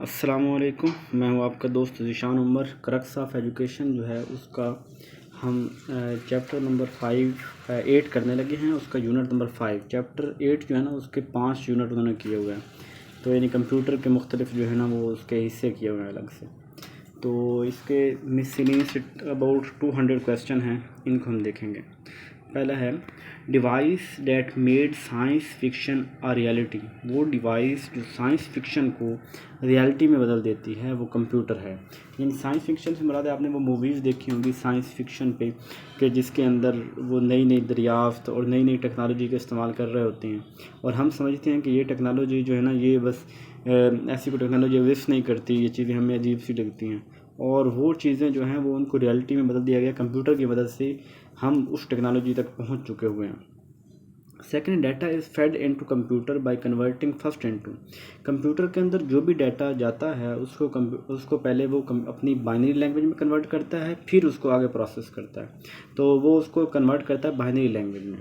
अस्सलामुअलैकुम, मैं हूँ आपका दोस्त Zeeshan Umar. Crux of education जो है उसका हम चैप्टर नंबर 8 करने लगे हैं। उसका यूनिट नंबर 5 चैप्टर 8 जो है ना उसके 5 यूनिट उन्होंने किए हुए हैं। तो यानी कंप्यूटर के मुख्तलिफ जो है ना वो उसके हिस्से किए हुए हैं अलग से। तो इसके मिसलिनियस अबाउट 200 क्वेश्चन हैं, इनको हम देखेंगे। पहला है device that made science fiction a reality. वो डिवाइस जो साइंस फिक्शन को रियलिटी में बदल देती है वो कंप्यूटर है। यानी साइंस फिक्शन से मुराद है, आपने वो मूवीज़ देखी होंगी साइंस फिक्शन पे कि जिसके अंदर वो नई नई दरियाफ्त और नई नई टेक्नोलॉजी का इस्तेमाल कर रहे होते हैं, और हम समझते हैं कि ये टेक्नोलॉजी जो है ना ये बस ऐसी कोई टेक्नोलॉजी एग्जिस्ट नहीं करती, ये चीज़ें हमें अजीब सी लगती हैं। और वो चीज़ें जो हैं वो उनको रियलिटी में बदल दिया गया कंप्यूटर की मदद से। हम उस टेक्नोलॉजी तक पहुंच चुके हुए हैं। Second, data is fade into computer by converting first into. Computer के अंदर जो भी डाटा जाता है उसको पहले वो अपनी बाइनरी लैंग्वेज में कन्वर्ट करता है, फिर उसको आगे प्रोसेस करता है। तो वो उसको कन्वर्ट करता है बाइनरी लैंग्वेज में।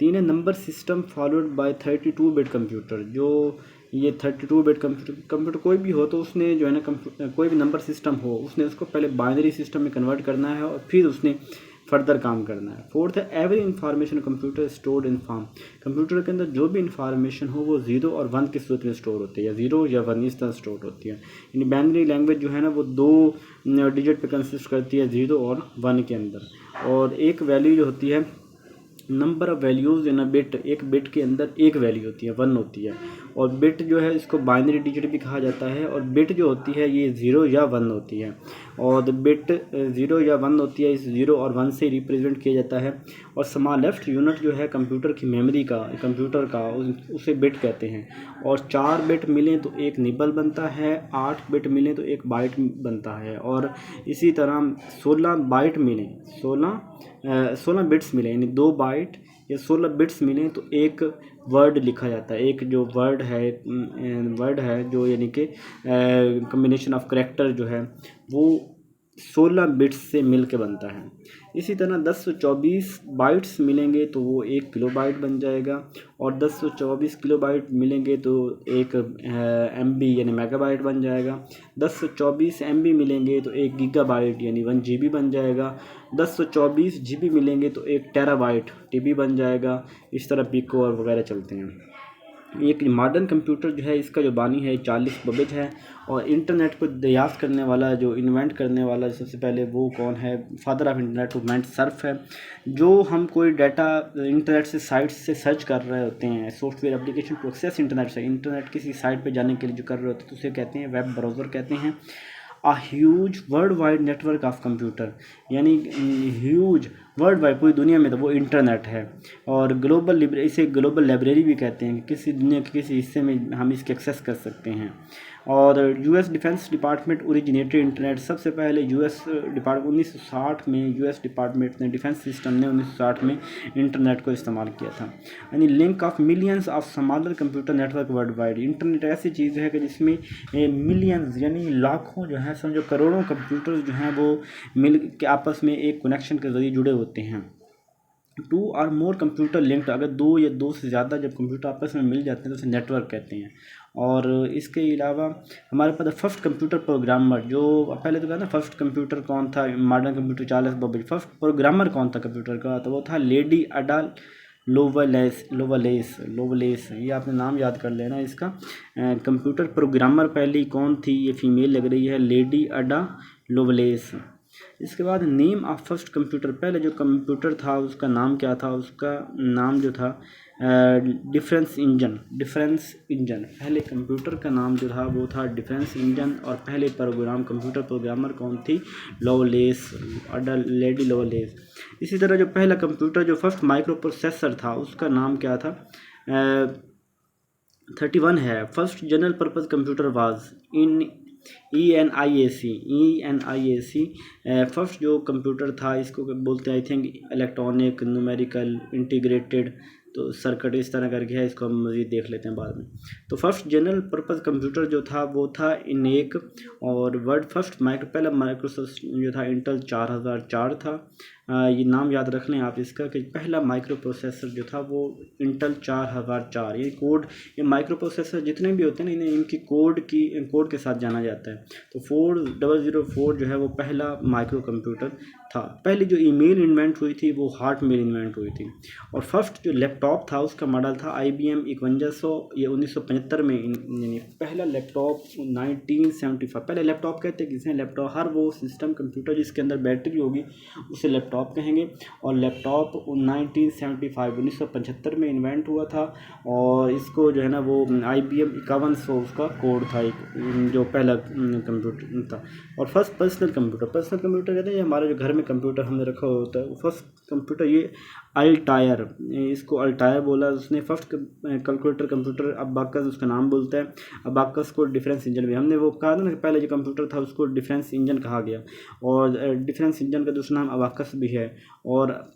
3 है number system followed by 32 bit computer. जो ये 32 बिट कंप्यूटर कोई भी हो तो उसने जो है ना कोई भी नंबर सिस्टम हो उसने उसको पहले बाइनरी सिस्टम में कन्वर्ट करना है और फिर उसने फर्दर काम करना है। फोर्थ है every information computer stored in form. Computer के अंदर जो भी इंफॉर्मेशन हो वो 0 और 1 की सूरत में स्टोर होती है, या 0 या 1 इस तरह स्टोर होती है। यानी बाइनरी लैंग्वेज जो है ना वो 2 डिजिट पे कंसिस्ट करती है, 0 और 1 के अंदर। और एक वैल्यू जो होती है number of values in a bit, एक बिट के अंदर एक वैल्यू होती है, 1 होती है। और बिट जो है इसको बाइनरी डिजिट भी कहा जाता है। और बिट जो होती है ये 0 या 1 होती है। और बिट 0 या 1 होती है, इस 0 और 1 से रिप्रेजेंट किया जाता है। और स्मॉल लेफ्ट यूनिट जो है कंप्यूटर की मेमोरी का, कंप्यूटर का, उसे बिट कहते हैं। और 4 बिट मिलें तो एक निबल बनता है, 8 बिट मिलें तो एक बाइट बनता है। और इसी तरह 16 बाइट मिलें, 16 बिट्स मिले यानी 2 बाइट या 16 बिट्स मिलें तो एक वर्ड लिखा जाता है। एक जो वर्ड है जो यानी कि कम्बिनेशन ऑफ करैक्टर जो है वो 16 बिट्स से मिल के बनता है। इसी तरह 1024 बाइट्स मिलेंगे तो वो 1 किलोबाइट बन जाएगा। और 1024 किलोबाइट मिलेंगे तो एक MB यानी मेगाबाइट बन जाएगा। 1024 MB मिलेंगे तो 1 गीगाबाइट यानी 1 GB बन जाएगा। 1024 GB मिलेंगे तो 1 टेराबाइट TB बन जाएगा। इस तरह पिको और वगैरह चलते हैं। एक मॉडर्न कंप्यूटर जो है इसका जो बानी है चार्ल्स बेबेज है। और इंटरनेट को दरियाफ्त करने वाला, जो इन्वेंट करने वाला सबसे पहले वो कौन है? Father of internet Matt Cerf है। जो हम कोई डाटा इंटरनेट से साइट से सर्च कर रहे होते हैं, software application to access internet से, इंटरनेट किसी साइट पे जाने के लिए जो कर रहे होते हैं तो उसे कहते हैं वेब ब्राउज़र कहते हैं। A huge world wide network of computer, यानी ह्यूज वर्ल्ड वाइड पूरी दुनिया में तो वो इंटरनेट है। और इसे ग्लोबल लाइब्रेरी भी कहते हैं कि किसी दुनिया के किसी हिस्से में हम इसके एक्सेस कर सकते हैं। और US defence department originated internet. सबसे पहले US डिपार्टमेंट 1960 में US डिपार्टमेंट ने, डिफेंस सिस्टम ने 1960 में इंटरनेट को इस्तेमाल किया था। यानी link of millions of smaller computer network world wide. Internet ऐसी चीज़ है कि जिसमें मिलियंस यानी लाखों जो है, समझो करोड़ों कंप्यूटर जो हैं वो मिल के आपस में एक कनेक्शन के ज़रिए जुड़े होते हैं। 2 और मोर कंप्यूटर लिंक्ड, अगर 2 या 2 से ज़्यादा जब कंप्यूटर आपस में मिल जाते हैं तो उसे नेटवर्क कहते हैं। और इसके अलावा हमारे पास फर्स्ट कंप्यूटर प्रोग्रामर, जो पहले तो कहते हैं फर्स्ट कंप्यूटर कौन था, modern computer Charles Babbage. First programmer कौन था कंप्यूटर का? तो वो था लेडी अडा लोवलेस। ये आपने नाम याद कर लेना इसका। कंप्यूटर प्रोग्रामर पहली कौन थी? ये फीमेल लग रही है, लेडी अडा लोवलेस। इसके बाद नेम ऑफ फर्स्ट कंप्यूटर, पहले जो कंप्यूटर था उसका नाम क्या था? उसका नाम जो था डिफरेंस इंजन। पहले कंप्यूटर का नाम जो था वो था डिफरेंस इंजन। और पहले कंप्यूटर प्रोग्रामर कौन थी? Lady Lovelace. इसी तरह जो पहला कंप्यूटर, जो फर्स्ट माइक्रो प्रोसेसर था उसका नाम क्या था? 31 है। First general purpose computer was in ENIAC। First जो कंप्यूटर था इसको बोलते हैं I think electronic numerical integrated तो सर्किट, इस तरह करके है, इसको हम मज़ीद देख लेते हैं बाद में। तो फर्स्ट जनरल पर्पज़ कंप्यूटर जो था वो था इनेक। और पहला माइक्रोसॉफ्ट जो था इंटेल 4004 था। ये नाम याद रख लें आप इसका कि पहला माइक्रो प्रोसेसर जो था वो इंटेल 4004, ये कोड, ये माइक्रो प्रोसेसर जितने भी होते हैं ना इन्हें इनकी कोड के साथ जाना जाता है। तो 4004 जो है वो पहला माइक्रो कंप्यूटर था। पहली जो ईमेल इन्वेंट हुई थी वो हार्टमेल इन्वेंट हुई थी। और फर्स्ट जो लैपटॉप था उसका मॉडल था IBM 5100, ये 1975 में, यानी पहला लैपटॉप 1975। पहले लैपटॉप कहते हैं किसे, लैपटॉप हर वो सिस्टम कंप्यूटर जिसके अंदर बैटरी होगी उसे लैपटॉप कहेंगे। और लैपटॉप 1975 में इन्वेंट हुआ था। और इसको जो है ना वो IBM 5100 उसका कोड था, एक जो पहला कंप्यूटर था। और फर्स्ट पर्सनल कंप्यूटर कहते हैं हमारे जो घर में कंप्यूटर हमने रखा होता है, वो फर्स्ट कंप्यूटर ये अल्टायर, इसको अल्टायर बोला उसने। फर्स्ट कैलकुलेटर कंप्यूटर अबाकस उसका नाम बोलता है। अबाकस को डिफरेंस इंजन भी हमने वो कहा था ना कि पहले जो कंप्यूटर था उसको डिफरेंस इंजन कहा गया, और डिफरेंस इंजन का दूसरा नाम अबाकस भी है। और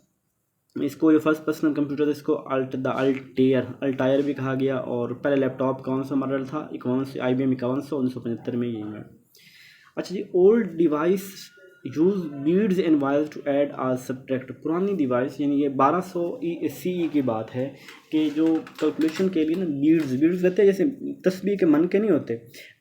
इसको जो फर्स्ट पर्सनल कंप्यूटर था इसको अल्टायर भी कहा गया। और पहले लैपटॉप कौन सा मॉडल था, IBM 5100, 1975 में ये है। अच्छा जी, old device use beads and wires to add or subtract. पुरानी डिवाइस यानी ये 1200 CE की बात है कि जो कैलकुलेशन के लिए ना बीड्स रहते हैं, जैसे तस्बीह के मनके नहीं होते,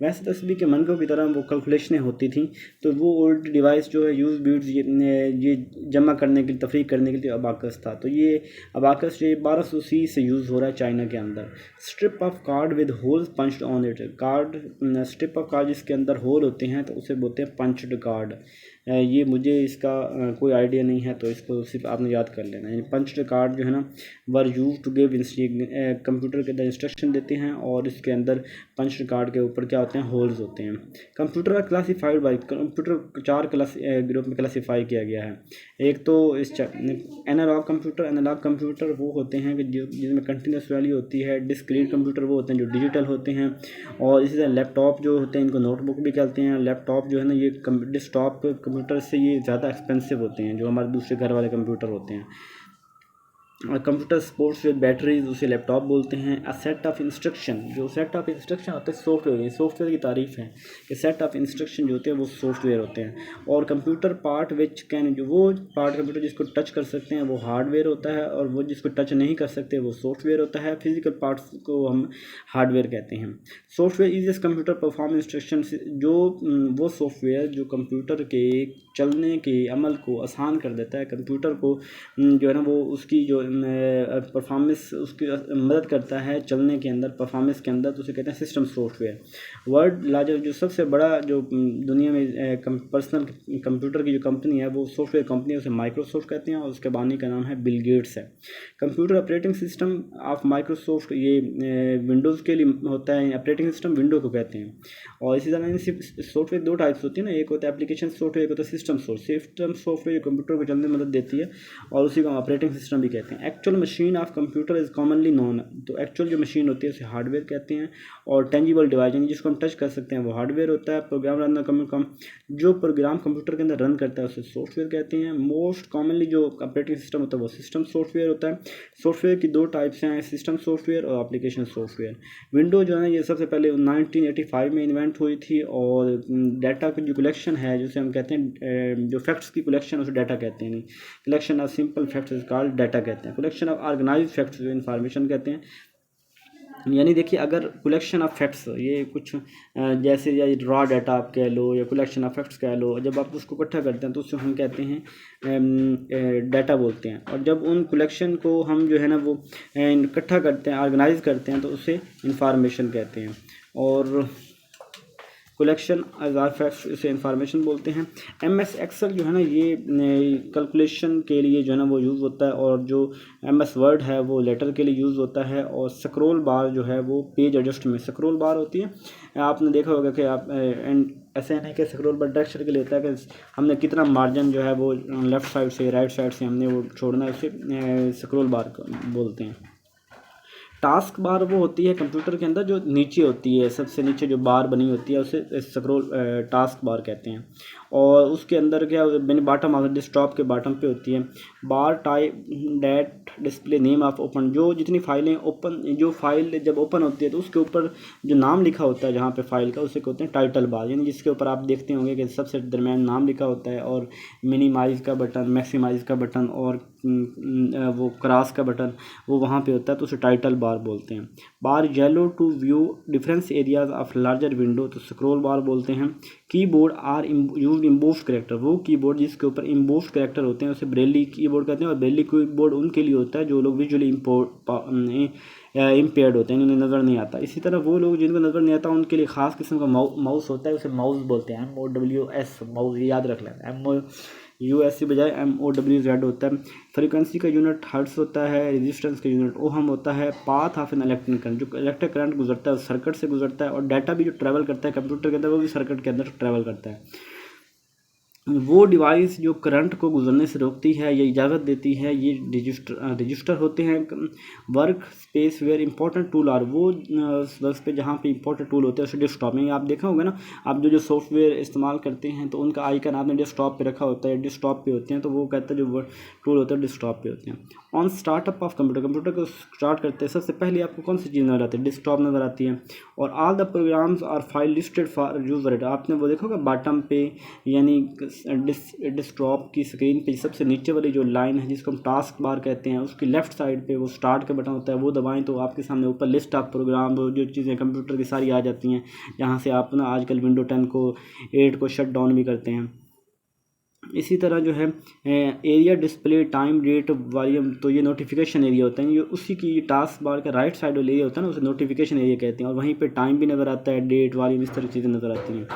वैसे तस्बीह के मनकों की तरह वो कैलकुलेशनें होती थी। तो वो ओल्ड डिवाइस जो है यूज बीड्स ये जमा करने के लिए, तफरीक करने के लिए अबाकस था। तो ये अबाकस जो 1200 CE से यूज़ हो रहा है चाइना के अंदर। Strip of card with holes punched on it, strip of card जिसके अंदर होल होते हैं तो उसे बोलते हैं पंच्ड कार्ड। ये मुझे इसका कोई आइडिया नहीं है, तो इसको सिर्फ आपने याद कर लेना। यानी पंच्ड कार्ड जो है ना were use to give computer के अंदर इंस्ट्रक्शन देते हैं, और इसके अंदर पंच्ड कार्ड के ऊपर क्या होते हैं, होल्स होते हैं। Computer classified by, computer 4 group में क्लासीफाई किया गया है। एक तो इस एनालॉग कंप्यूटर वो होते हैं कि जिसमें कंटिन्यूस वैल्यू होती है। डिस्क्रीट कंप्यूटर वो होते हैं जो डिजिटल होते हैं। और इसी तरह लैपटॉप जो होते हैं इनको नोटबुक भी कहते हैं। लैपटॉप जो है ना ये डेस्कटॉप कंप्यूटर से ये ज़्यादा एक्सपेंसिव होते हैं, जो हमारे दूसरे घर वाले कंप्यूटर होते हैं। और कंप्यूटर स्पोर्ट्स विद बैटरीज उसे लैपटॉप बोलते हैं। अ सेट ऑफ इंस्ट्रक्शन, जो सेट ऑफ इंस्ट्रक्शन होते हैं सॉफ्टवेयर की तारीफ है कि सेट ऑफ इंस्ट्रक्शन जो होते हैं वो सॉफ्टवेयर होते हैं। और कंप्यूटर पार्ट विच कैन, जो वो पार्ट कंप्यूटर जिसको टच कर सकते हैं वो हार्डवेयर होता है, और वो जिसको टच नहीं कर सकते वो सॉफ्टवेयर होता है। फिजिकल पार्ट्स को हम हार्डवेयर कहते हैं। Software is computer perform instruction, जो वो सॉफ्टवेयर जो कंप्यूटर के चलने के अमल को आसान कर देता है, कंप्यूटर को जो है ना वो उसकी जो परफॉर्मेंस उसकी मदद करता है चलने के अंदर, परफॉर्मेंस के अंदर, तो उसे कहते हैं सिस्टम सॉफ्टवेयर। वर्ल्ड लार्जेस्ट, जो सबसे बड़ा जो दुनिया में पर्सनल कंप्यूटर की जो कंपनी है वो सॉफ्टवेयर कंपनी है, उसे माइक्रोसॉफ्ट कहते हैं, और उसके बानी का नाम है बिल गेट्स है। Computer operating system of Microsoft ये विंडोज़ के लिए होता है, ऑपरेटिंग सिस्टम विंडो को कहते हैं। और इसी तरह सॉफ्टवेयर 2 टाइप्स होती है ना, एक होता है एप्लीकेशन सॉफ्टवेयर, एक होता है सिस्टम सॉफ्टवेयर जो कंप्यूटर को चलने में मदद देती है, और उसी को हम ऑपरेटिंग सिस्टम भी कहते हैं। Actual machine of computer is commonly known, तो एक्चुअल जो मशीन होती है उसे हार्डवेयर कहते हैं। और टेंजिबल डिवाइस यानी जिसको हम टच कर सकते हैं वो हार्डवेयर होता है। प्रोग्राम रन जो प्रोग्राम कंप्यूटर के अंदर रन करता है उसे सॉफ्टवेयर कहते हैं। मोस्ट कॉमनली जो ऑपरेटिंग सिस्टम होता है वो सिस्टम सॉफ्टवेयर होता है। सॉफ्टवेयर की 2 टाइप्स हैं, सिस्टम सॉफ्टवेयर और एप्लीकेशन सॉफ्टवेयर। विंडो जो है ये सबसे पहले 1985 में इन्वेंट हुई थी। और डाटा की जो कलेक्शन है जिसे हम कहते हैं, जो फैक्ट्स की कलेक्शन उसे डाटा कहते हैं। Collection of simple facts is called data कहते हैं। Collection of organised facts information कहते हैं। यानी देखिए, अगर कलेक्शन ऑफ फैक्ट्स ये कुछ जैसे या रॉ डाटा आप कह लो या कलेक्शन ऑफ फैक्ट्स कह लो, जब आप उसको इकट्ठा करते हैं तो उसको हम कहते हैं डाटा बोलते हैं। और जब उन कलेक्शन को हम जो है ना वो इकट्ठा करते हैं, ऑर्गेनाइज करते हैं, तो उसे इंफॉर्मेशन कहते हैं। और कलेक्शन आर फैक्ट्स इसे इंफॉर्मेशन बोलते हैं। MS एक्सेल जो है ना ये कैलकुलेशन के लिए जो है ना वो यूज़ होता है। और जो MS वर्ड है वो लेटर के लिए यूज़ होता है। और स्क्रॉल बार जो है वो पेज एडजस्ट में स्क्रॉल बार होती है। आपने देखा होगा कि आप ऐसे नहीं कि स्क्रॉल बार डायरेक्शन के लिए होता है कि हमने कितना मार्जिन जो है वो लेफ़्ट साइड से राइट साइड से हमने वो छोड़ना है, उसे स्क्रॉल बार बोलते हैं। टास्क बार वो होती है कंप्यूटर के अंदर जो नीचे होती है, सबसे नीचे जो बार बनी होती है उसे स्क्रॉल टास्क बार कहते हैं। और उसके अंदर क्या मैंने बॉटम ऑफ डेस्कटॉप के बॉटम पे होती है bar type date display name of open, जो जितनी फाइलें ओपन, जो फाइल जब ओपन होती है तो उसके ऊपर जो नाम लिखा होता है जहाँ पे फाइल का, उसे कहते हैं टाइटल बार, यानी जिसके ऊपर आप देखते होंगे कि सबसे दरमियान नाम लिखा होता है और मिनिमाइज का बटन, मैक्सिमाइज का बटन और वो क्रॉस का बटन वो वहाँ पे होता है, तो उसे टाइटल बार बोलते हैं। Bar yellow to view difference areas of larger window, तो स्क्रॉल बार बोलते हैं। Keyboard or use embossed character, वो कीबोर्ड जिसके ऊपर इम्बोस्ड कैरेक्टर होते हैं उसे ब्रेली कीबोर्ड कहते हैं। और ब्रेली कीबोर्ड उनके लिए होता है जो लोग विजुअली इम्पेयर्ड होते हैं, उन्हें नज़र नहीं आता। इसी तरह वो लोग जिनको नज़र नहीं आता उनके लिए ख़ास किस्म का माउस होता है, उसे माउस बोलते हैं, MOWS माउस, याद रख लेना, MOUS की बजाय MOWZ होता है। फ्रीक्वेंसी का यूनिट हर्ट्स होता है, रेजिस्टेंस का यूनिट ओहम होता है। Path of an electric current, जो इलेक्ट्रिक करंट गुजरता है उस सर्किट से गुजरता है। और डाटा भी जो ट्रैवल करता है कंप्यूटर के अंदर वो भी सर्किट के अंदर ट्रैवल करता है। वो डिवाइस जो करंट को गुजरने से रोकती है या इजाज़त देती है, ये रजिस्टर होते हैं। Work space where important tool are, वो वर्क स्पेस जहाँ पे इंपॉर्टेंट टूल होते हैं उसे डेस्कटॉप में आप देखा होगा ना, आप जो सॉफ्टवेयर इस्तेमाल करते हैं तो उनका आइकन आपने डेस्कटॉप पे रखा होता है, डेस्कटॉप पे होते हैं, तो वो कहता है जो टूल होते हैं डेस्कटॉप पे होते हैं। ऑन स्टार्टअप ऑफ कंप्यूटर को स्टार्ट करते हैं सबसे पहले आपको कौन सी चीज़ नज़र आती है, डेस्कटॉप नज़र आती है। और all the programs are file listed for user, आपने वो देखा होगा बॉटम पे, यानी डेस्कटॉप की स्क्रीन पे सबसे नीचे वाली जो लाइन है जिसको हम टास्क बार कहते हैं, उसकी लेफ्ट साइड पे वो स्टार्ट का बटन होता है, वो दबाएं तो आपके सामने ऊपर लिस्ट ऑफ प्रोग्राम जो चीज़ें कंप्यूटर की सारी आ जाती हैं, जहाँ से आप ना आजकल विंडो 10 को 8 को शट डाउन भी करते हैं। इसी तरह जो है area display time date volume, तो ये नोटिफिकेशन एरिया होता है, ये उसी की टास्क बार का राइट साइड वाला एरिया होता है ना, उसे नोटिफिकेशन एरिया कहते हैं। और वहीं पे टाइम भी नज़र आता है, डेट वॉल्यूम, इस तरह की चीज़ें नज़र आती हैं।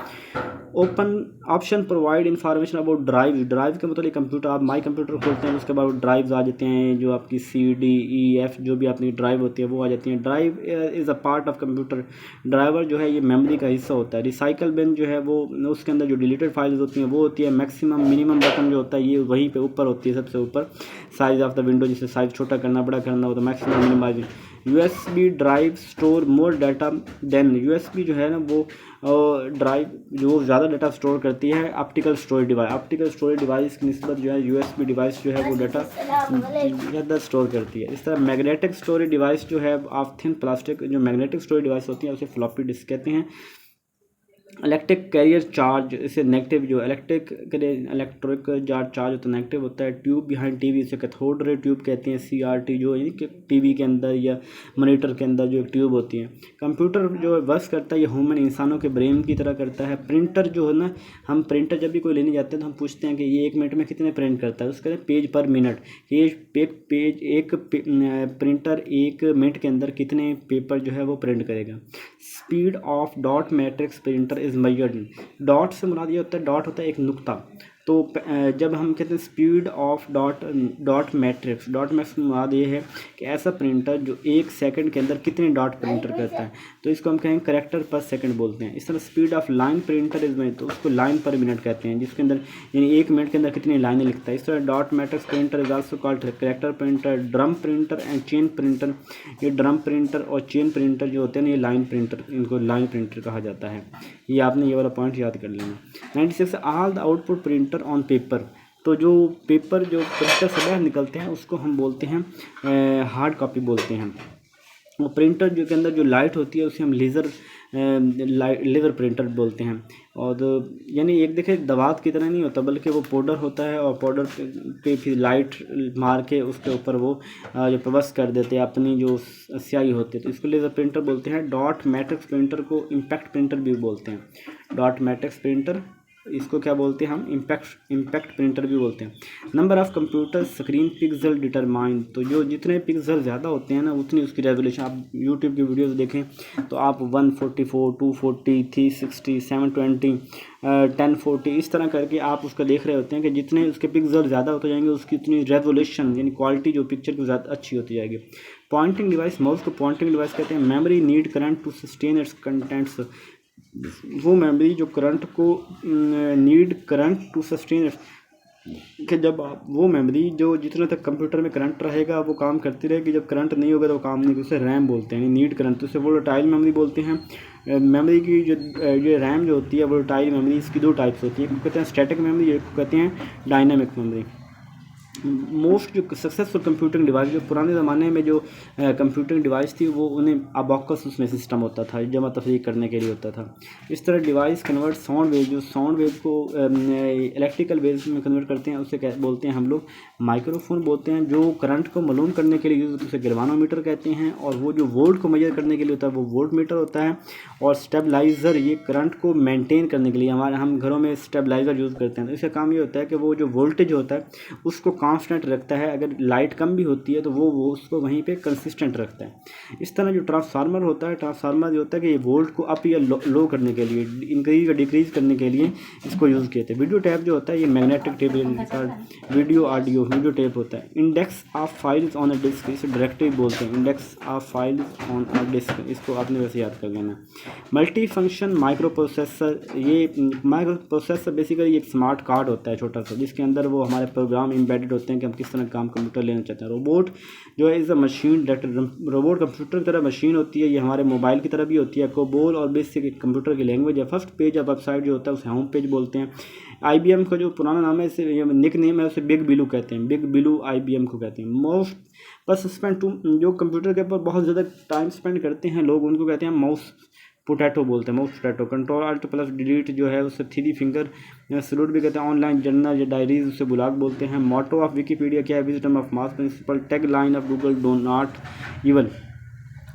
Open option provide information about drive के मतलब कंप्यूटर, आप माई कंप्यूटर खोलते हैं उसके बाद ड्राइव्स आ जाते हैं, जो आपकी CD, E, F जो भी अपनी ड्राइव होती है वो आ जाती हैं। Drive is a part of computer, driver जो है ये मेमोरी का हिस्सा होता है। रिसाइकल बिन जो है वो उसके अंदर जो डिलीटेड फाइल्स होती हैं वो होती है। मैक्सिमम मिनिमम बटन जो होता है ये वहीं पे ऊपर होती है, सबसे ऊपर। साइज ऑफ द विंडो, जिसे साइज छोटा करना बड़ा करना हो तो maximum minimise. USB drive store more data than, USB जो है ना वो ड्राइव जो ज़्यादा डाटा स्टोर करती है ऑप्टिकल स्टोरेज डिवाइस की निस्बत जो है USB डिवाइस जो है वो डाटा ज़्यादा स्टोर करती है। इस तरह मैग्नेटिक स्टोरेज डिवाइस जो है ऑफ थिन प्लास्टिक, जो मैग्नेटिक स्टोरेज डिवाइस होती है उसे फ्लॉपी डिस्क कहते हैं। इलेक्ट्रिक कैरियर चार्ज, इसे नेगेटिव जो इलेक्ट्रिक चार्ज होता है नेगेटिव होता है। ट्यूब बिहाइंड टीवी, इसे कैथोड रे ट्यूब कहते हैं, CRT, जो यानी कि टीवी के अंदर या मॉनिटर के अंदर जो एक ट्यूब होती है। कंप्यूटर जो वर्क करता है ये ह्यूमन इंसानों के ब्रेन की तरह करता है। प्रिंटर जो है ना, हम प्रिंटर जब भी कोई लेने जाते हैं तो हम पूछते हैं कि ये 1 मिनट में कितने प्रिंट करता है, उसके पेज पर मिनट, एक प्रिंटर 1 मिनट के अंदर कितने पेपर जो है वो प्रिंट करेगा। Speed of dot matrix printer is measured, dot से मुराद ये होता है, डॉट होता है एक नुक्ता, तो जब हम कहते हैं स्पीड ऑफ डॉट मैट्रिक्स मुराद ये है कि ऐसा प्रिंटर जो 1 सेकंड के अंदर कितने डॉट प्रिंटर करता है, तो इसको हम कहेंगे करेक्टर पर सेकंड बोलते हैं। इस तरह speed of line printer is minute, तो उसको लाइन पर मिनट कहते हैं, जिसके अंदर यानी 1 मिनट के अंदर कितनी लाइनें लिखता है। इस तरह dot matrix printer is also called character printer, drum printer and chain printer. ये ड्रम प्रिंटर और चेन प्रिंटर जो होते हैं ये लाइन प्रिंटर, इनको लाइन प्रिंटर कहा जाता है। ये आपने ये वाला पॉइंट याद कर लेना। 96 all the output printer on paper, तो जो पेपर जो प्रिंटर से बाहर निकलते हैं उसको हम बोलते हैं हार्ड कॉपी बोलते हैं। और प्रिंटर जो के अंदर जो लाइट होती है उसे हम लेज़र प्रिंटर बोलते हैं। और यानी एक देखे दवात की तरह नहीं होता बल्कि वो पाउडर होता है, और पाउडर पे फिर लाइट मार के उसके ऊपर वो जो प्रवस कर देते हैं अपनी जो स्याही होती है, तो इसको लेज़र प्रिंटर बोलते हैं। डॉट मैट्रिक्स प्रिंटर को इम्पैक्ट प्रिंटर भी बोलते हैं। डॉट मैट्रिक्स प्रिंटर इसको क्या बोलते हैं हम, इम्पैक्ट प्रिंटर भी बोलते हैं। Number of computer screen pixel determine, तो जो जितने पिक्सल ज़्यादा होते हैं ना उतनी उसकी रेजोल्यूशन, आप यूट्यूब की वीडियोस देखें तो आप 144, 240, 360, 720, 1040 इस तरह करके आप उसका देख रहे होते हैं कि जितने उसके पिक्सल ज़्यादा होते जाएंगे उसकी उतनी रेजोल्यूशन यानी क्वालिटी जो पिक्चर की ज़्यादा अच्छी होती जाएगी। पॉइंटिंग डिवाइस, माउस को पॉइंटिंग डिवाइस कहते हैं। Memory need current to sustain its contents, वो मेमोरी जो करंट को नीड करंट टू सस्टेन कि जब आप वो मेमोरी जो जितना तक कंप्यूटर में करंट रहेगा वो काम करती रहेगी, जब करंट नहीं होगा तो काम नहीं, उसे रैम बोलते हैं, यानी नीड करंट, तो उसे वोलेटाइल मेमोरी बोलते हैं। मेमोरी की जो ये रैम जो होती है वोलेटाइल मेमोरी, इसकी दो टाइप्स होती है, एक कहते हैं स्टैटिक मेमोरी, एक कहते हैं डायनामिक मेमोरी। मोस्ट जो सक्सेसफुल कंप्यूटिंग डिवाइस जो पुराने ज़माने में जो कंप्यूटिंग डिवाइस थी वो उन्हें अबॉकस उसमें सिस्टम होता था, जमा तफरीक करने के लिए होता था। इस तरह डिवाइस कन्वर्ट साउंड वेव, जो साउंड वेव को इलेक्ट्रिकल वेव्स में कन्वर्ट करते हैं उसे बोलते हैं हम लोग माइक्रोफोन बोलते हैं। जो करंट को मालूम करने के लिए यूज़ उसे गैल्वानोमीटर कहते हैं, और वो जो वोल्ट को मेजर करने के लिए होता है वो वोल्ट मीटर होता है। और स्टेबलाइज़र ये करंट को मेंटेन करने के लिए हम घरों में स्टेबलाइज़र यूज़ करते हैं। तो इसका काम ये होता है कि वो जो वोल्टेज होता है उसको कांस्टेंट रखता है, अगर लाइट कम भी होती है तो वो उसको वहीं पे कंसिस्टेंट रखता है। इस तरह जो ट्रांसफार्मर होता है, ट्रांसफार्मर जो होता है कि ये वोल्ट को अप या लो करने के लिए, इंक्रीज या डिक्रीज करने के लिए इसको यूज़ किए थे। वीडियो टैप जो होता है ये magnetic tape video audio video tape होता है। Index of files on a disk, इसे डायरेक्टरी बोलते हैं, index of files on a disk, इसको आपने वैसे याद कर लेना। मल्टी फंक्शन माइक्रो प्रोसेसर, ये माइक्रो प्रोसेसर बेसिकली एक स्मार्ट कार्ड होता है छोटा सा, जिसके अंदर वो हमारे प्रोग्राम एम्बेडेड होते हैं कि हम किस तरह काम कंप्यूटर लेना चाहते हैं। रोबोट जो है is a machine that, robot computer की तरह मशीन होती है, ये हमारे मोबाइल की तरह भी होती है। कोबोल और बेसिक कंप्यूटर की लैंग्वेज है। फर्स्ट पेज ऑफ वेबसाइट जो होता है उसे होम पेज बोलते हैं। IBM का जो पुराना नाम है, इसे निक नेम है, उसे बिग बिलू कहते हैं, बिग बिलू IBM को कहते हैं। मोस्ट बस स्पेंड टू, जो कंप्यूटर के ऊपर बहुत ज़्यादा टाइम स्पेंड करते हैं लोग, उनको कहते हैं माउस पोटैटो बोलते हैं, mouse potato. Control alt plus delete जो है उसे थ्री फिंगर सलूट भी कहते हैं। ऑनलाइन जर्नल या डायरीज उसे ब्लॉग बोलते हैं। मोटो ऑफ विकीपीडिया क्या है? Wisdom of mass principle. Tag line of Google do not evil,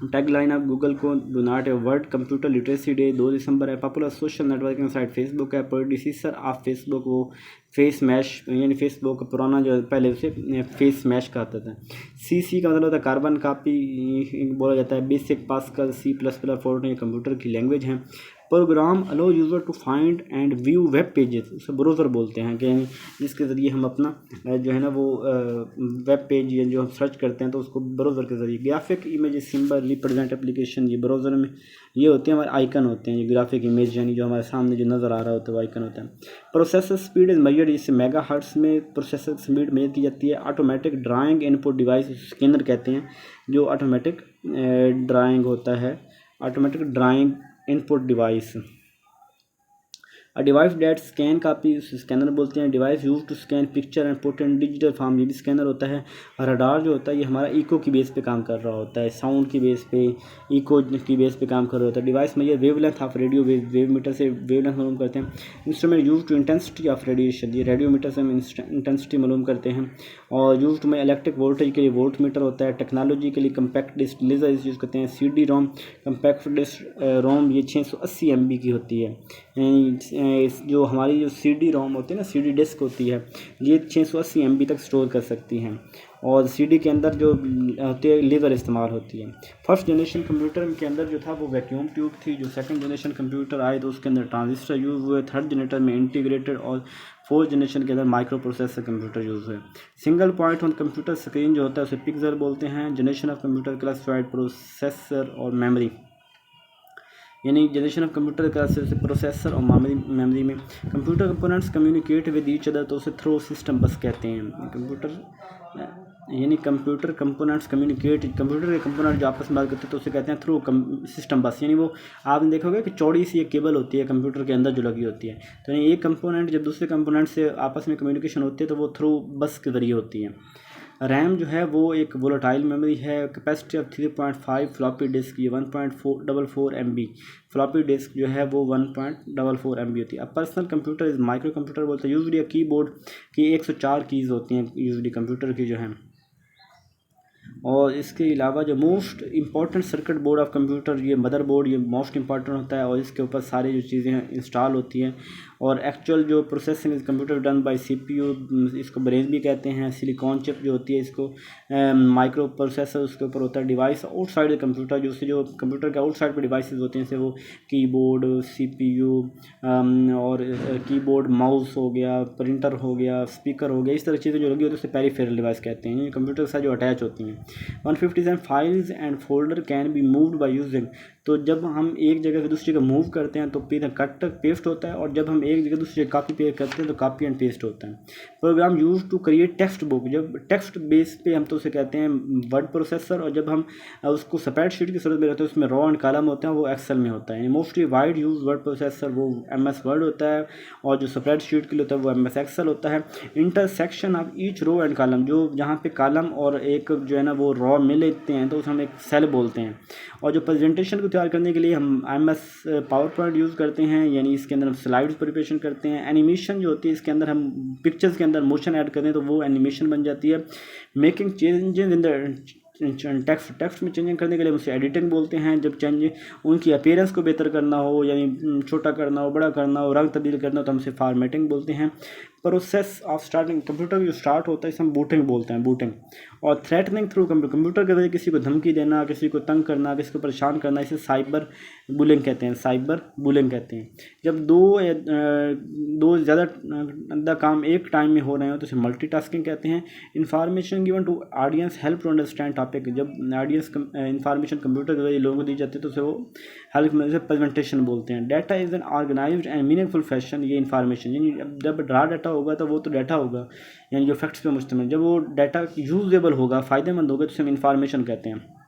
tag line of Google को do not a word. Computer literacy day 2 दिसंबर है। Popular social networking site Facebook है। Producer of Facebook वो face mash, यानी Facebook पुराना जो पहले उसे फेस मैश कहते थे। CC का मतलब होता है कार्बन कापी बोला जाता है। BASIC Pascal C++ Fortran computer की लैंग्वेज है। Program allow user to find and view web pages, उसे ब्राउज़र बोलते हैं, कि जिसके ज़रिए हम अपना जो है ना वो वेब पेज या जो हम सर्च करते हैं तो उसको ब्राउज़र के ज़रिए। Graphic image symbol represent application, ये ब्राउज़र में ये होते हैं हमारे आइकन होते हैं। ये ग्राफिक इमेज यानी जो हमारे सामने जो नज़र आ रहा होता है वो आइकन होता है। प्रोसेसर स्पीड इज मेजर्ड, इससे मेगा हर्ट्स में प्रोसेसर स्पीड मेजर की जाती है। Automatic drawing input device, scanner कहते हैं जो ऑटोमेटिक ड्राइंग होता है, automatic drawing input device. Device that scan copy, scanner बोलते हैं। Device use to scan picture and put in digital form, ये भी स्कैनर होता है। रडार जो होता है ये हमारा इको की बेस पे काम कर रहा होता है, साउंड की बेस पे, इको की बेस पे काम कर रहा होता है। डिवाइस में ये wavelength of radio wave, wave meter से वेवलेंथ मालूम करते हैं। Instrument use to intensity of radiation, ये रेडियो मीटर से हम इंटेंसिटी मालूम करते हैं। और यूज टू में इलेक्ट्रिक वोल्टेज के लिए वोल्ट मीटर होता है। टेक्नोलॉजी के लिए कम्पैक्ट डिस्क लेजर यूज़ करते हैं। CD-ROM कम्पैक्ट डिस्क रोम ये 680 MB की होती है। जो हमारी जो CD-ROM होती है ना, CD डिस्क होती है, ये 680 MB तक स्टोर कर सकती हैं। और CD के अंदर जो होती है लेज़र इस्तेमाल होती है। फर्स्ट जनरेशन कंप्यूटर के अंदर जो था वो वैक्यूम ट्यूब थी। जो सेकंड जनरेशन कंप्यूटर आए तो उसके अंदर ट्रांजिस्टर यूज़ हुए। थर्ड जनरेशन में इंटीग्रेटेड, और फोर्थ जनरेशन के अंदर माइक्रो प्रोसेसर कंप्यूटर यूज़ हुए। Single point on computer screen जो होता है उसे पिक्सल बोलते हैं। Generation of computer classified processor और मेमोरी, यानी जनरेशन ऑफ कंप्यूटर का प्रोसेसर और मेमोरी में। Computer components communicate with each other, तो उसे थ्रू सिस्टम बस कहते हैं। कंप्यूटर यानी कंप्यूटर कंपोनेंट्स कम्युनिकेट, कंप्यूटर के कंपोनेंट जो आपस में बात करते हैं तो उसे कहते हैं थ्रू सिस्टम बस। यानी वो आपने देखा होगा कि चौड़ी सी एक केबल होती है कंप्यूटर के अंदर जो लगी होती है, तो यानी एक कंपोनेंट जब दूसरे कंपोनेंट से आपस में कम्युनिकेशन होती है तो वो थ्रू बस के ज़रिए होती है। रैम जो है वो एक वोलेटाइल मेमोरी है। कैपेसिटी ऑफ 3.5 फ्लॉपी डिस्क, ये 1.44 MB। फ्लॉपी डिस्क जो है वो 1.44 MB होती है। अब personal computer is micro computer बोलते हैं। यूजली कीबोर्ड की 104 कीज़ होती हैं यूजली कंप्यूटर की जो है। और इसके अलावा जो most important circuit board of computer, ये मदर बोर्ड, ये मोस्ट इंपॉर्टेंट होता है और इसके ऊपर सारी जो चीज़ें इंस्टॉल होती हैं। और एक्चुअल जो प्रोसेसिंग इस कंप्यूटर डन बाय CPU, इसको ब्रेन भी कहते हैं। सिलिकॉन चिप जो होती है इसको माइक्रो प्रोसेसर उसके ऊपर होता है। डिवाइस आउटसाइड कंप्यूटर, जो कंप्यूटर के आउटसाइड पे डिवाइसेस होते हैं, जैसे वो कीबोर्ड, CPU और कीबोर्ड, माउस हो गया, प्रिंटर हो गया, स्पीकर हो गया, इस तरह चीज़ें जो लगी होती है उसे पेरिफेरल डिवाइस कहते हैं, कंप्यूटर के साथ जो अटैच होती हैं। 157 files and folder can be moved by using, तो जब हम एक जगह से दूसरी जगह मूव करते हैं तो कट पेस्ट होता है, और जब हम एक जगह दूसरी जगह कॉपी पेस्ट करते हैं तो कॉपी एंड पेस्ट होता है। Program use to create text book, जब टेक्स्ट बेस पे हम तो उसे कहते हैं वर्ड प्रोसेसर, और जब हम उसको स्प्रेडशीट की सूरत में रहते हैं उसमें रॉ एंड कॉलम होते हैं, वो एक्सेल में होता है। Mostly wide use word processor वो MS वर्ड होता है, और जो स्प्रेडशीट के लिए होता है वो MS एक्सेल होता है। Intersection of each row and column, जो जहाँ पे कॉलम और एक जो है ना वो रॉ मिल लेते हैं तो उसे हम एक सेल बोलते हैं। और जो प्रेजेंटेशन को तैयार करने के लिए हम MS पावर पॉइंट यूज़ करते हैं, यानी इसके अंदर हम स्लाइड्स प्रिपरेशन करते हैं। एनिमेशन जो होती है इसके अंदर हम पिक्चर्स के अंदर मोशन ऐड करते हैं तो वो एनिमेशन बन जाती है। Making changes in the text में चेंजिंग करने के लिए उसे एडिटिंग बोलते हैं। जब चेंज उनकी अपीयरेंस को बेहतर करना हो, यानी छोटा करना हो, बड़ा करना हो, रंग तब्दील करना हो, तो हम उसे फॉर्मेटिंग बोलते हैं। प्रोसेस ऑफ स्टार्टिंग, कंप्यूटर जो स्टार्ट होता है इसे हम बूटिंग बोलते हैं, बूटिंग। और थ्रेटनिंग थ्रू कंप्यूटर के जरिए किसी को धमकी देना, किसी को तंग करना, किसी को परेशान करना, इसे साइबर बुलिंग कहते हैं, साइबर बुलिंग कहते हैं। जब दो ज़्यादा काम एक टाइम में हो रहे हो तो इसे मल्टीटास्किंग कहते हैं। Information given to audience help to understand topic, जब ऑडियंस इंफॉर्मेशन कंप्यूटर के जरिए लोगों को दी जाती है तो उसे वो हेल्प में प्रेजेंटेशन बोलते हैं। Data is an organised and meaningful fashion, ये इन्फॉर्मेशन, यानी जब रहा डाटा होगा तो वो तो डाटा होगा, यानी जो फैक्ट्स पे मुश्तमिल, जब वो डाटा यूजेबल होगा, फ़ायदेमंद होगा, तो उसे हम इन्फॉर्मेशन कहते हैं।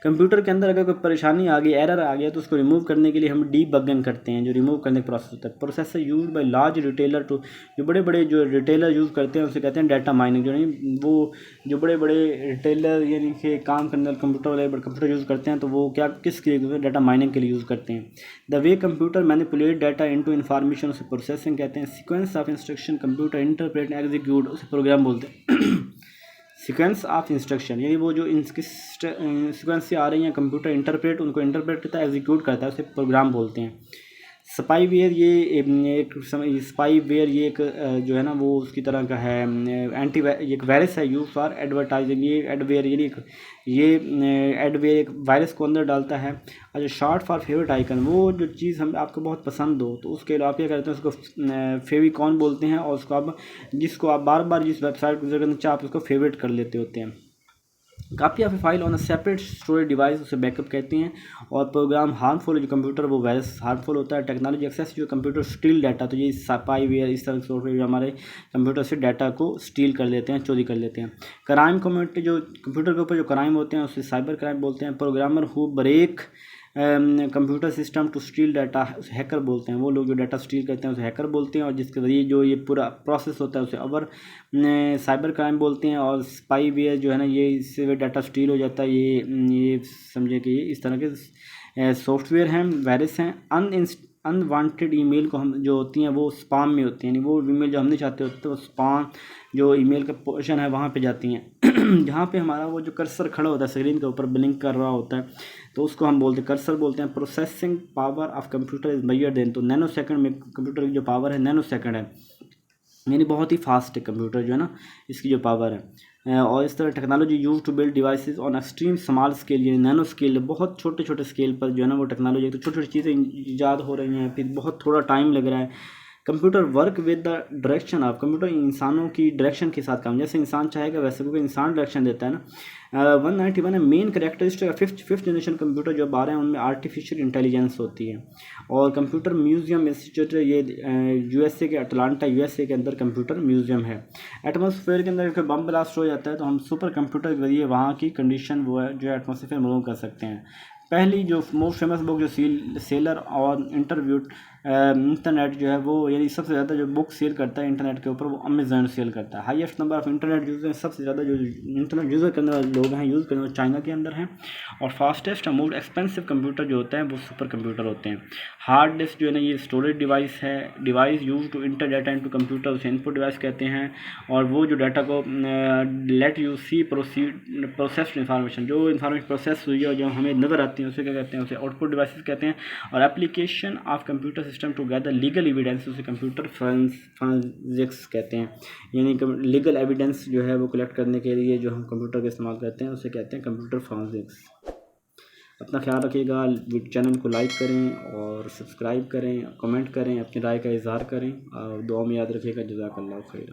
कंप्यूटर के अंदर अगर कोई परेशानी आ गई, एरर आ गया, तो उसको रिमूव करने के लिए हम डीबगिंग करते हैं, जो रिमूव करने का प्रोसेस होता है। Processor use by large retailer to, जो बड़े बड़े जो रिटेलर यूज़ करते हैं उसे कहते हैं डाटा माइनिंग, जो नहीं वो जो बड़े बड़े रिटेलर यानी कि काम करने वाले कंप्यूटर वाले कंप्यूटर यूज़ करते हैं तो वो क्या किसके लिए, डाटा माइनिंग के लिए यूज़ करते हैं। The way computer manipulate data into information, उसे प्रोसेसिंग कहते हैं। Sequence of instruction computer interpret execute, उसे प्रोग्राम बोलते हैं। सीक्वेंस ऑफ इंस्ट्रक्शन, यानी वो जो सीक्वेंस से आ रही हैं कंप्यूटर इंटरप्रेट, उनको इंटरप्रेट करता है, एग्जीक्यूट करता है, उसे प्रोग्राम बोलते हैं। स्पाईवेयर, ये स्पाईवेयर ये एक जो है ना वो उसकी तरह का है एक वायरस है यूज फॉर एडवर्टाइजिंग। ये एडवेयर यानी ये एडवेयर एक वायरस को अंदर डालता है। और जो शॉर्ट फॉर फेवरेट आइकन, वो जो चीज़ हम आपको बहुत पसंद हो तो उसके लिए आप क्या करते हैं, उसको फेविकॉन बोलते हैं, और उसको आप जिसको आप बार बार जिस वेबसाइट को करना चाहे आप उसको फेवरेट कर लेते होते हैं। Copy of A file on a separate storage device, उसे बैकअप कहते हैं। और प्रोग्राम हार्मफुल, जो कंप्यूटर वो वायरस हार्मफुल होता है। टेक्नोलॉजी एक्सेस, जो कंप्यूटर स्टील डाटा, तो ये स्पाईवेयर इस तरह के सॉफ्टवेयर हमारे कंप्यूटर से डाटा को स्टील कर लेते हैं, चोरी कर लेते हैं। क्राइम कम्युनिटी, जो कंप्यूटर के ऊपर जो क्राइम होते हैं उसे साइबर क्राइम बोलते हैं। Programmer who break computer system to steal data, उसे हैकर बोलते हैं। वो लोग जो डाटा स्टील करते हैं उसे हैकर बोलते हैं, और जिसके जरिए जो ये पूरा प्रोसेस होता है उसे अवर साइबर क्राइम बोलते हैं। और स्पाईवेयर जो है ना ये इससे डाटा स्टील हो जाता है, ये समझे कि इस तरह के सॉफ्टवेयर हैं, वायरस हैं। अनवांटेड ईमेल को हम जो होती हैं वो स्पाम में होती हैं, यानी वो ईमेल जो हम नहीं चाहते होते तो स्पाम जो ईमेल का पोर्शन है वहाँ पे जाती हैं। जहाँ पे हमारा वो जो कर्सर खड़ा होता है स्क्रीन के ऊपर ब्लिंक कर रहा होता है तो उसको हम बोलते हैं कर्सर बोलते हैं। Processing power of computer is measured then, तो नैनो सेकंड में कंप्यूटर की जो पावर है नैनो सेकंड है, यानी बहुत ही फास्ट है कंप्यूटर जो है ना इसकी जो पावर है। और इस तरह technology use to build devices on extreme small scale, यानी नैनो स्केल, बहुत छोटे छोटे स्केल पर जो है ना वो टेक्नोलॉजी, तो छोटी छोटी चीज़ें ईजाद हो रही हैं, फिर बहुत थोड़ा टाइम लग रहा है। Computer work with the direction of, computer इंसानों की डायरेक्शन के साथ काम, जैसे इंसान चाहेगा वैसे कोई इंसान डायरेक्शन देता है ना। 191 है main characteristic fifth generation computer जो आ रहे हैं उनमें आर्टिफिशियल इंटेलिजेंस होती है। और कंप्यूटर म्यूजियम इंस्टीट्यूट ये USA के अटलांटा USA के अंदर कंप्यूटर म्यूजियम है। एटमॉस्फेयर के अंदर बम ब्लास्ट हो जाता है तो हम सुपर कंप्यूटर के जरिए वहाँ की कंडीशन वो है जो एटमॉस्फेयर में कर सकते हैं। पहली जो मोस्ट फेमस बुक जो सेलर और इंटरनेट जो है वो, यानी सबसे ज़्यादा जो बुक सेल करता है इंटरनेट के ऊपर वो अमेजन सेल करता है। Highest number of internet user, सबसे ज़्यादा जो इंटरनेट यूज़र करने वाले लोग हैं यूज़ करने वाले चाइना के अंदर हैं। और फास्टेस्ट और मोस्ट एक्सपेंसिव कंप्यूटर जो होता है वो सुपर कंप्यूटर होते हैं। हार्ड डिस्क जो है ना ये स्टोरेज डिवाइस है, device use to enter data into computer, उसे इनपुट डिवाइस कहते हैं। और वो जो डाटा को let you see processed information, जो इन्फॉर्मेशन प्रोसेस हुई है और जो हमें नज़र आती है उसे क्या कहते हैं, उसे आउटपुट डिवाइसेस कहते हैं। और application of computer system to gather legal evidence, उसे कंप्यूटर फोरेंसिक्स कहते हैं, यानी लीगल एविडेंस जो है वो कलेक्ट करने के लिए जो हम कंप्यूटर का इस्तेमाल करते हैं उसे कहते हैं कंप्यूटर फोरेंसिक्स। अपना ख्याल रखिएगा, चैनल को लाइक करें और सब्सक्राइब करें, कमेंट करें, अपनी राय का इजहार करें और दुआ में याद रखिएगा। जज़ाकल्लाह खैर।